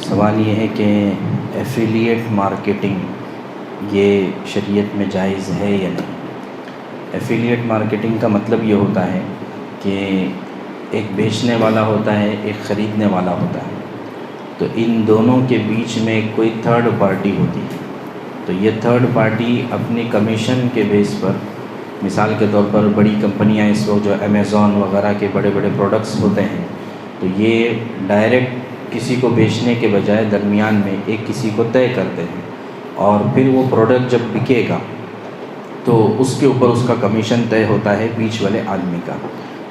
سوال یہ ہے کہ ایفیلیٹ مارکیٹنگ یہ شریعت میں جائز ہے یا نہیں؟ ایفیلیٹ مارکیٹنگ کا مطلب یہ ہوتا ہے کہ ایک بیچنے والا ہوتا ہے، ایک خریدنے والا ہوتا ہے، تو ان دونوں کے بیچ میں کوئی تھرڈ پارٹی ہوتی ہے، تو یہ تھرڈ پارٹی اپنی کمیشن کے بیس پر، مثال کے طور پر بڑی کمپنیاں اس وقت جو امیزون وغیرہ کے بڑے بڑے پروڈکٹس ہوتے ہیں، تو یہ ڈائریکٹ کسی کو بیچنے کے بجائے درمیان میں ایک کسی کو طے کرتے ہیں، اور پھر وہ پروڈکٹ جب بکے گا تو اس کے اوپر اس کا کمیشن طے ہوتا ہے بیچ والے آدمی کا،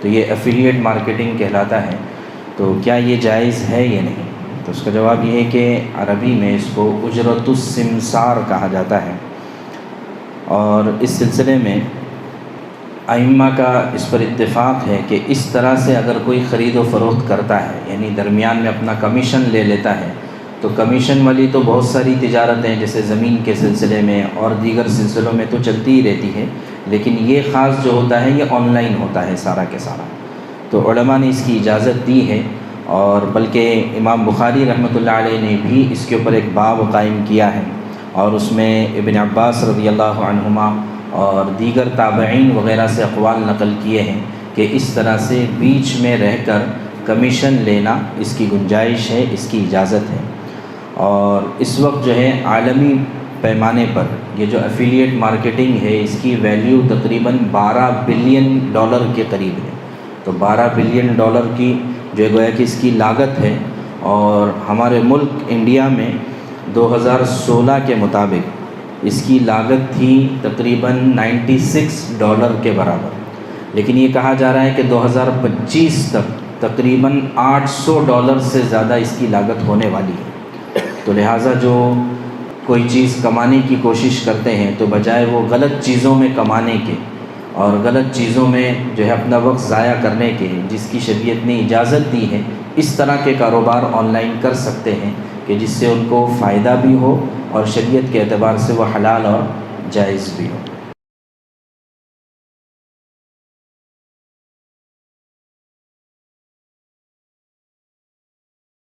تو یہ ایفیلیٹ مارکیٹنگ کہلاتا ہے۔ تو کیا یہ جائز ہے یا نہیں؟ تو اس کا جواب یہ ہے کہ عربی میں اس کو اجرت السمسار کہا جاتا ہے، اور اس سلسلے میں ائمہ کا اس پر اتفاق ہے کہ اس طرح سے اگر کوئی خرید و فروخت کرتا ہے، یعنی درمیان میں اپنا کمیشن لے لیتا ہے، تو کمیشن والی تو بہت ساری تجارتیں جیسے زمین کے سلسلے میں اور دیگر سلسلوں میں تو چلتی ہی رہتی ہے، لیکن یہ خاص جو ہوتا ہے یہ آن لائن ہوتا ہے سارا کے سارا۔ تو علماء نے اس کی اجازت دی ہے، اور بلکہ امام بخاری رحمۃ اللہ علیہ نے بھی اس کے اوپر ایک باب قائم کیا ہے، اور اس میں ابن عباس رضی اللہ عنہما اور دیگر تابعین وغیرہ سے اقوال نقل کیے ہیں کہ اس طرح سے بیچ میں رہ کر کمیشن لینا اس کی گنجائش ہے، اس کی اجازت ہے۔ اور اس وقت جو ہے عالمی پیمانے پر یہ جو ایفیلیٹ مارکیٹنگ ہے، اس کی ویلیو تقریباً $12 بلین کے قریب ہے۔ تو $12 بلین کی جو گویا کہ اس کی لاگت ہے، اور ہمارے ملک انڈیا میں 2016 کے مطابق اس کی لاگت تھی تقریباً $96 کے برابر، لیکن یہ کہا جا رہا ہے کہ 2025 تک تقریباً $800 سے زیادہ اس کی لاگت ہونے والی ہے۔ تو لہٰذا جو کوئی چیز کمانے کی کوشش کرتے ہیں تو بجائے وہ غلط چیزوں میں کمانے کے اور غلط چیزوں میں جو ہے اپنا وقت ضائع کرنے کے، جس کی شریعت نے اجازت دی ہے، اس طرح کے کاروبار آن لائن کر سکتے ہیں کہ جس سے ان کو فائدہ بھی ہو اور شریعت کے اعتبار سے وہ حلال اور جائز بھی ہو۔